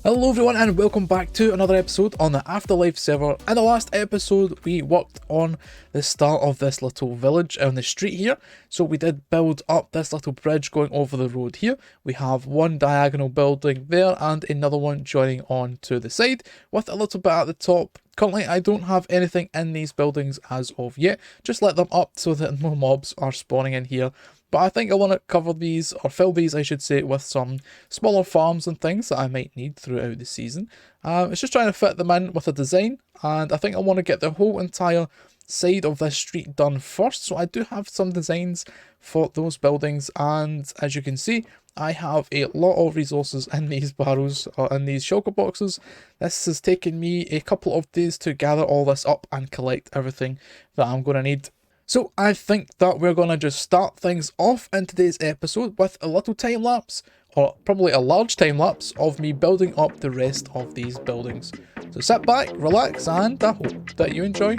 Hello everyone and welcome back to another episode on the Afterlife server. In the last episode we worked on the start of this little village on the street here. So we did build up this little bridge going over the road here. We have one diagonal building there and another one joining on to the side with a little bit at the top. Currently I don't have anything in these buildings as of yet. Just let them up so that no mobs are spawning in here. But I think I want to cover these, or fill these I should say, with some smaller farms and things that I might need throughout the season. It's just trying to fit them in with a design, and I think I want to get the whole entire side of this street done first. So I do have some designs for those buildings, and as you can see, I have a lot of resources in these barrels, or in these shulker boxes. This has taken me a couple of days to gather all this up and collect everything that I'm going to need. So I think that we're going to just start things off in today's episode with a little time lapse, or probably a large time lapse, of me building up the rest of these buildings. So sit back, relax, and I hope that you enjoy.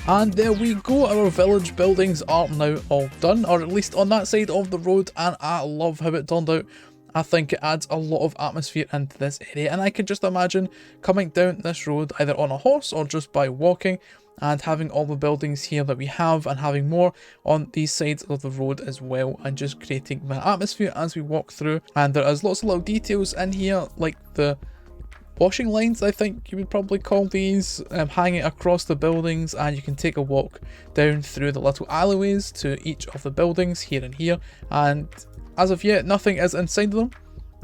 And there we go, our village buildings are now all done, or at least on that side of the road, and I love how it turned out. I think it adds a lot of atmosphere into this area, and I can just imagine coming down this road either on a horse or just by walking, and having all the buildings here that we have, and having more on these sides of the road as well, and just creating the atmosphere as we walk through. And there is lots of little details in here, like the washing lines, I think you would probably call these, hanging across the buildings, and you can take a walk down through the little alleyways to each of the buildings here and here. And as of yet, nothing is inside them,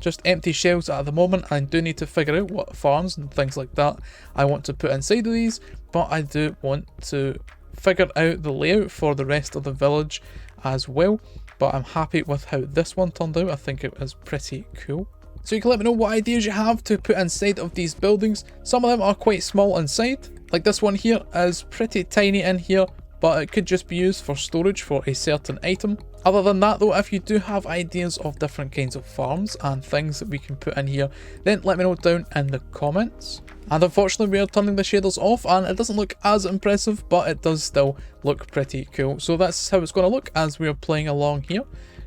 just empty shells at the moment. I do need to figure out what farms and things like that I want to put inside of these, but I do want to figure out the layout for the rest of the village as well. But I'm happy with how this one turned out. I think it was pretty cool. So you can let me know what ideas you have to put inside of these buildings. Some of them are quite small inside, like this one here is pretty tiny in here, but it could just be used for storage for a certain item. Other than that though, if you do have ideas of different kinds of farms and things that we can put in here, then let me know down in the comments. And unfortunately we are turning the shaders off and it doesn't look as impressive, but it does still look pretty cool. So that's how it's going to look as we are playing along here,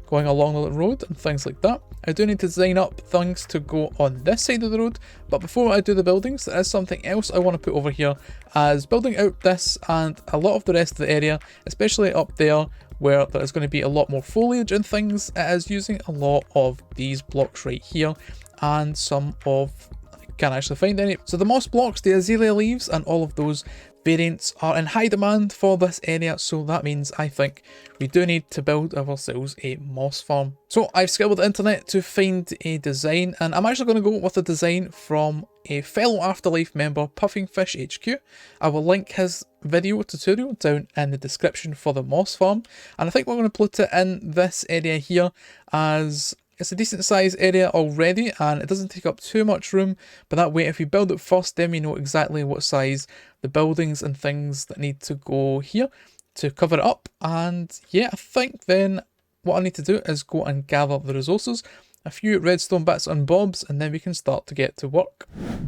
going along the road and things like that. I do need to design up things to go on this side of the road, but before I do the buildings, there is something else I want to put over here as building out this and a lot of the rest of the area, especially up there where there is going to be a lot more foliage and things. It is using a lot of these blocks right here and some of, I can't actually find any. So the moss blocks, the azalea leaves and all of those variants are in high demand for this area, so that means I think we do need to build ourselves a moss farm. So I've scoured the internet to find a design, and I'm actually going to go with a design from a fellow Afterlife member, Puffingfish HQ. I will link his video tutorial down in the description for the moss farm, and I think we're going to put it in this area here as it's a decent size area already and it doesn't take up too much room, but that way if we build it first then we know exactly what size the buildings and things that need to go here to cover it up. And yeah, I think then what I need to do is go and gather the resources, a few redstone bits and bobs, and then we can start to get to work.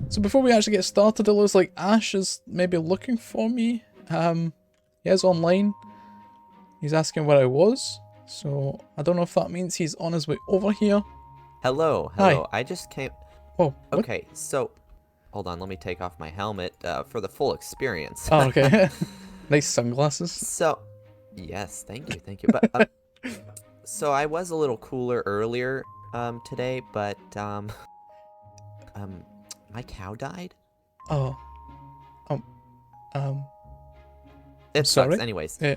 So before we actually get started, it looks like Ash is maybe looking for me. He is online. He's asking where I was. So I don't know if that means he's on his way over here. Hello. Hi. I just came. Oh, what? Okay, so Hold on, let me take off my helmet for the full experience. Oh, okay. Nice sunglasses. So, yes, thank you. But so I was a little cooler earlier today, but my cow died. Oh. Um. I'm It sucks. sorry. Anyways, Yeah.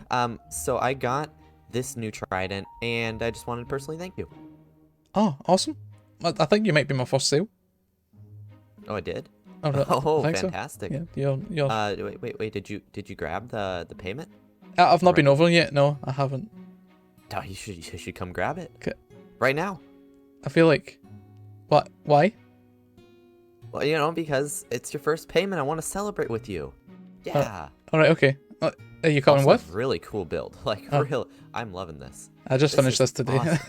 so I got this new trident, and I just wanted to personally thank you. Oh, awesome. I think you might be my first sale. Oh, I did. I Oh, think fantastic. So. Yeah, you're. Wait. Did you grab the payment? I've not been Already? over yet. No, I haven't. Oh, you should come grab it. 'Kay. Right now. I feel like. What? Why? Well, because it's your first payment. I want to celebrate with you. Yeah. All right. Okay. Are you coming Also, with? really cool build. Like, Oh. real. I'm loving this. I just This finished is this today. awesome.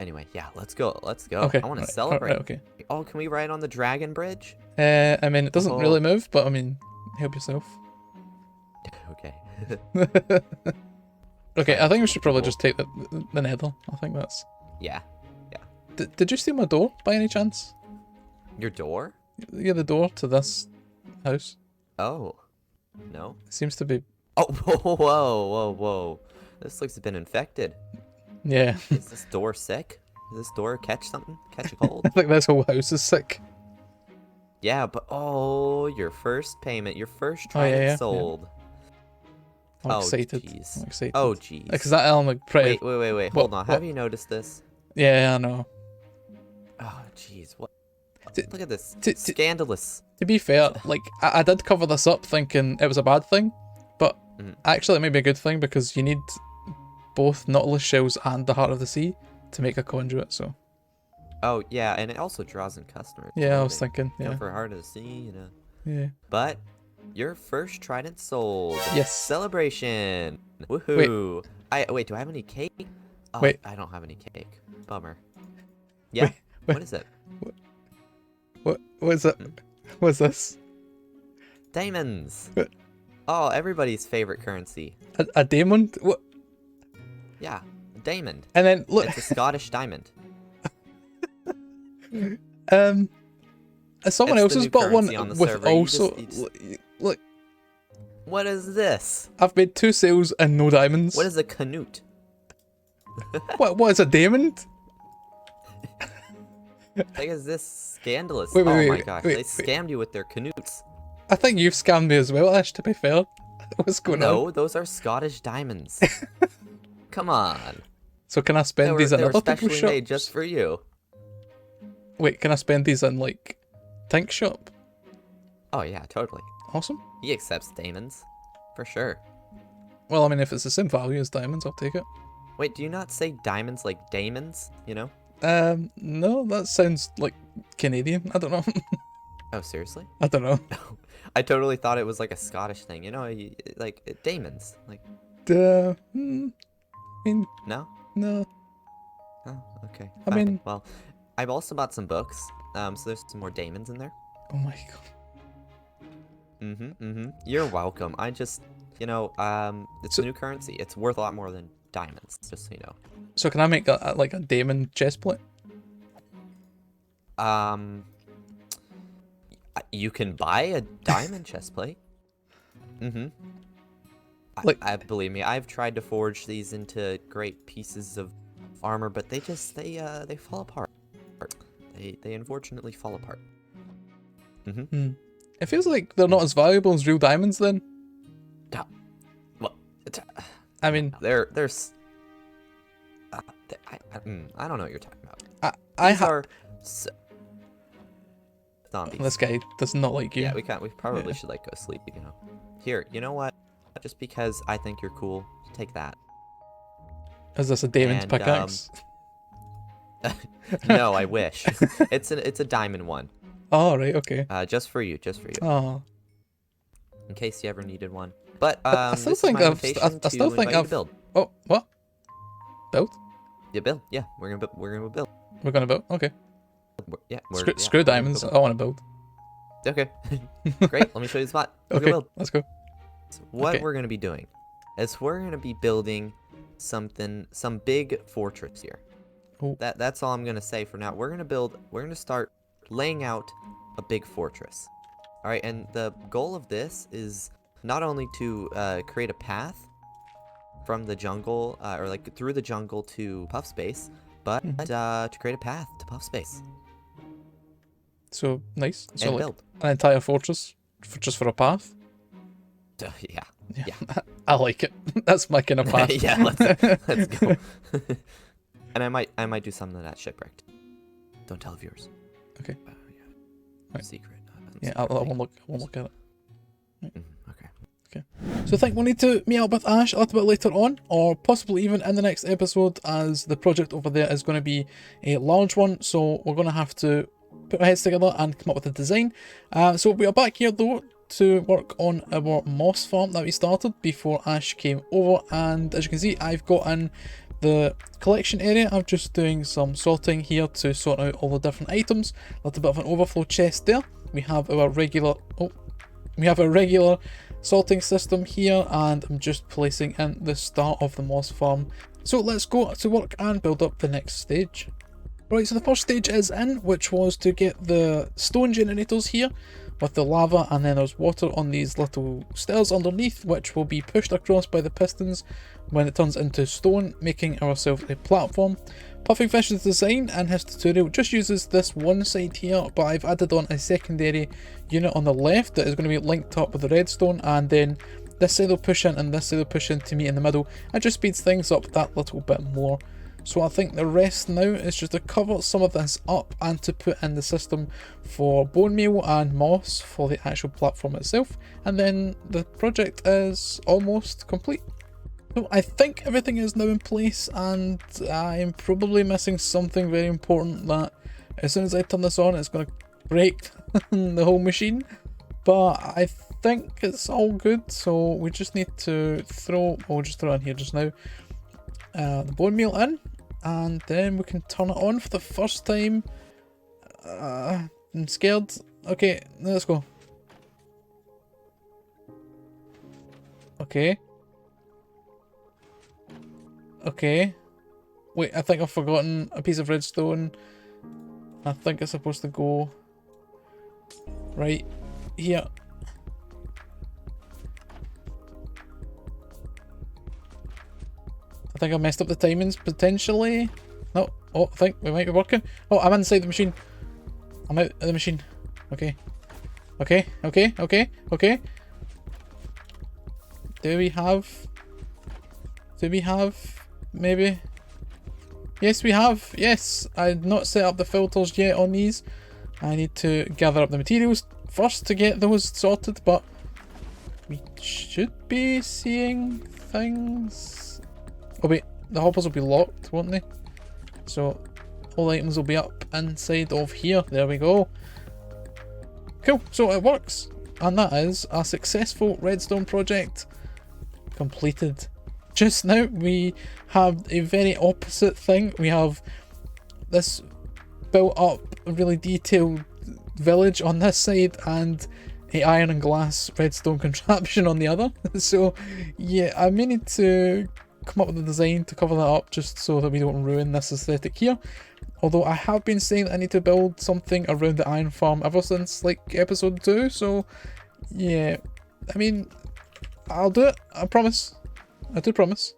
Anyway, yeah, let's go. Okay. I want to right, celebrate. Right, okay. Oh, can we ride on the dragon bridge? I mean, it doesn't Oh. really move, but I mean, help yourself. Okay. Okay, I think we should probably Cool. just take the nether. I think that's. Yeah. Did you steal my door by any chance? Your door? Yeah, the door to this house. Oh. No. It seems to be. Oh, whoa. This looks been infected. Yeah. Is this door sick? Does this door catch something? Catch a cold? I think this whole house is sick. Yeah, but your first payment, your first Oh, yeah, trident yeah. sold. I'm Oh, excited. jeez. I'm excited. Oh, jeez. Because that element pretty. Wait. What- Hold on. what? Have you noticed this? Yeah, I know. Oh, jeez. What? T- Look at this. t- Scandalous. To be fair, like I did cover this up thinking it was a bad thing, but Mhm. actually it may be a good thing because you need both Nautilus shells and the Heart of the Sea to make a conduit. So Oh, yeah, and it also draws in customers. yeah, I was They thinking. Go Yeah, for Heart of the Sea, yeah. But your first trident sold. Yes. Celebration. Woohoo. Wait, do I have any cake? Oh, Wait. I don't have any cake. Bummer. Yeah? Wait. What is it? What is it? Hmm? What's this? Diamonds. What? Oh, everybody's favorite currency. A diamond? What? Yeah, a diamond. And then look, It's a Scottish diamond. someone It's the else has new bought one currency on the with server. You also. just- Look, What is this? I've made 2 sales and no diamonds. What is a canute? What is a diamond? Like, is this scandalous? Wait, oh my wait, gosh, wait, they scammed you with their canutes. I think you've scammed me as well, Ash. To be fair, what's going on? No, those are Scottish diamonds. Come on. So can I spend these in they were other people's specially shops? made just for you. Wait, can I spend these in like Tink shop? Oh yeah, totally. Awesome. He accepts diamonds. For sure. Well, I mean, if it's the same value as diamonds, I'll take it. Wait, do you not say diamonds like daemons, No, that sounds like Canadian. I don't know. Oh, seriously? I don't know. I totally thought it was like a Scottish thing, like daemons. Like, I mean, no? no. Oh, okay. I fine. mean- Well, I've also bought some books. So there's some more daemons in there. Oh my god. You're welcome. I just, it's So- a new currency. It's worth a lot more than diamonds, just so you know. So can I make like a diamond chest plate? You can buy a diamond chest plate. Like- I believe me, I've tried to forge these into great pieces of armor, but they fall apart. They unfortunately fall apart. It feels like they're not as valuable as real diamonds then. Well, I mean, there's. I don't know what you're talking about. I These have. are zombies. This guy does not like you. Yeah, we probably should like go sleep, Here, you know what? Just because I think you're cool, take that. Is this a diamond And, pickaxe? No, I wish. It's a diamond one. Oh, right, okay. Just for you. Oh. In case you ever needed one. But I still this is think my I invitation still to think invite you to I've. build. Oh, what? Build? Yeah, build. Yeah, we're gonna build. We're gonna build. Okay. Screw we're gonna diamonds. build. I want to build. Okay. Great. Let me show you the spot. We're Okay, gonna build. let's go. So what Okay. we're gonna be doing is we're gonna be building some big fortress here. Oh. That's all I'm gonna say for now. We're gonna start laying out a big fortress. All right, and the goal of this is not only to create a path from the jungle, or like through the jungle to Puff Space, but to create a path to Puff Space. So nice. So And like build. an entire fortress just for a path. Yeah. I like it. That's my kind of path. Yeah, let's go. And I might do something that's shipwrecked. Don't tell viewers. Okay. Yeah. Right. Secret. Yeah, I won't look at it. Okay. So I think we'll need to meet up with Ash a little bit later on, or possibly even in the next episode, as the project over there is going to be a large one, so we're going to have to put our heads together and come up with a design. So we are back here though to work on our moss farm that we started before Ash came over, and as you can see, I've got in the collection area. I'm just doing some sorting here to sort out all the different items. A little bit of an overflow chest there. We have our regular sorting system here, and I'm just placing in the start of the moss farm. So let's go to work and build up the next stage. Right, so the first stage is in, which was to get the stone generators here with the lava, and then there's water on these little stairs underneath, which will be pushed across by the pistons when it turns into stone, making ourselves a platform. Puffingfish's design and his tutorial just uses this one side here, but I've added on a secondary unit on the left that is going to be linked up with the redstone, and then this side will push in and this side will push in to meet in the middle. It just speeds things up that little bit more. So I think the rest now is just to cover some of this up and to put in the system for bone meal and moss for the actual platform itself, and then the project is almost complete. So I think everything is now in place, and I'm probably missing something very important that as soon as I turn this on it's going to break the whole machine, but I think it's all good. So we just need to we'll just throw it in here just now, the bone meal in, and then we can turn it on for the first time. I'm scared. Okay, let's go. Okay. Wait, I think I've forgotten a piece of redstone. I think it's supposed to go right here. I think I messed up the timings potentially. No, I think we might be working. Oh, I'm inside the machine. I'm out of the machine. Okay. Do we have maybe? Yes, we have. Yes, I've not set up the filters yet on these. I need to gather up the materials first to get those sorted, but we should be seeing things. Oh wait, the hoppers will be locked, won't they? So all items will be up inside of here. There we go. Cool, so it works. And that is a successful redstone project completed. Just now we have a very opposite thing. We have this built up really detailed village on this side and a iron and glass redstone contraption on the other. So yeah, I may need to come up with a design to cover that up just so that we don't ruin this aesthetic here. Although I have been saying that I need to build something around the iron farm ever since like episode 2, so yeah, I mean, I'll do it, I promise. I do promise.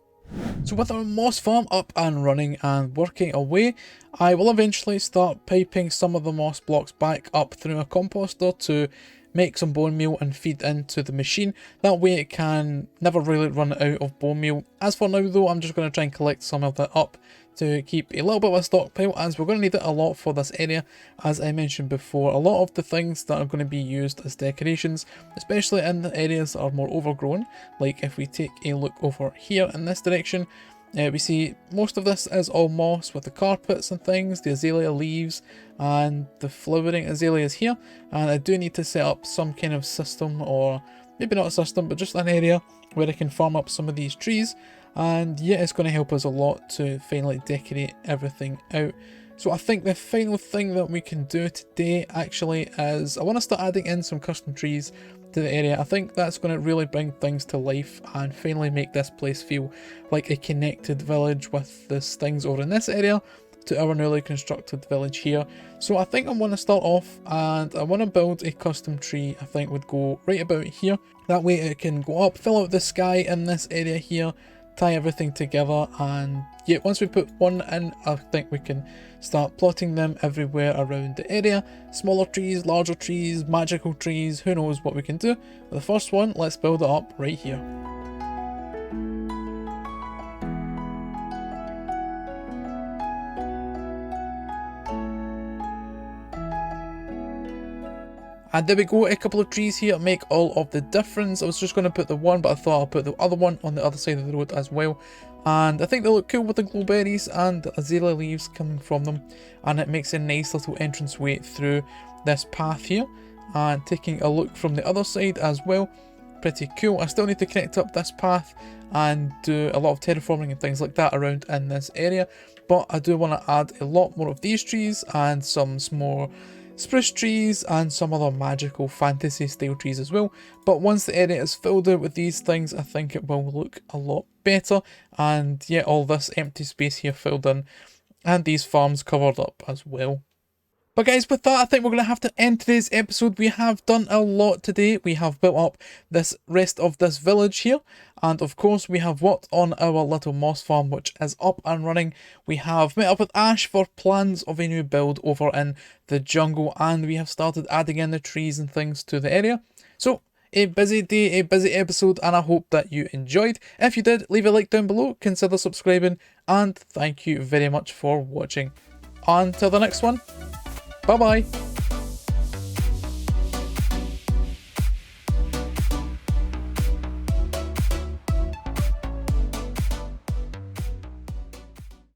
So with our moss farm up and running and working away, I will eventually start piping some of the moss blocks back up through a composter to make some bone meal and feed into the machine. That way it can never really run out of bone meal. As for now though, I'm just going to try and collect some of that up to keep a little bit of a stockpile, as we're going to need it a lot for this area. As I mentioned before, a lot of the things that are going to be used as decorations, especially in the areas that are more overgrown, like if we take a look over here in this direction, we see most of this is all moss with the carpets and things, the azalea leaves and the flowering azaleas here, and I do need to set up some kind of system, or maybe not a system, but just an area where I can farm up some of these trees. And yeah, it's going to help us a lot to finally decorate everything out. So I think the final thing that we can do today actually is I want to start adding in some custom trees to the area. I think that's going to really bring things to life and finally make this place feel like a connected village with the things over in this area, to our newly constructed village here. So I think I want to start off and I want to build a custom tree. I think would go right about here. That way it can go up, fill out the sky in this area here, tie everything together, and yeah, once we put one in, I think we can start plotting them everywhere around the area. Smaller trees, larger trees, magical trees, who knows what we can do. But the first one, let's build it up right here. And there we go, a couple of trees here make all of the difference. I was just going to put the one, but I thought I'll put the other one on the other side of the road as well. And I think they look cool with the glowberries and the azalea leaves coming from them. And it makes a nice little entranceway through this path here. And taking a look from the other side as well. Pretty cool. I still need to connect up this path and do a lot of terraforming and things like that around in this area. But I do want to add a lot more of these trees and some more spruce trees and some other magical fantasy style trees as well. But once the area is filled out with these things, I think it will look a lot better. And yeah, all this empty space here filled in and these farms covered up as well. But guys, with that, I think we're going to have to end today's episode. We have done a lot today. We have built up this rest of this village here. And of course, we have worked on our little moss farm, which is up and running. We have met up with Ash for plans of a new build over in the jungle. And we have started adding in the trees and things to the area. So, a busy day, a busy episode, and I hope that you enjoyed. If you did, leave a like down below, consider subscribing, and thank you very much for watching. Until the next one. Bye bye.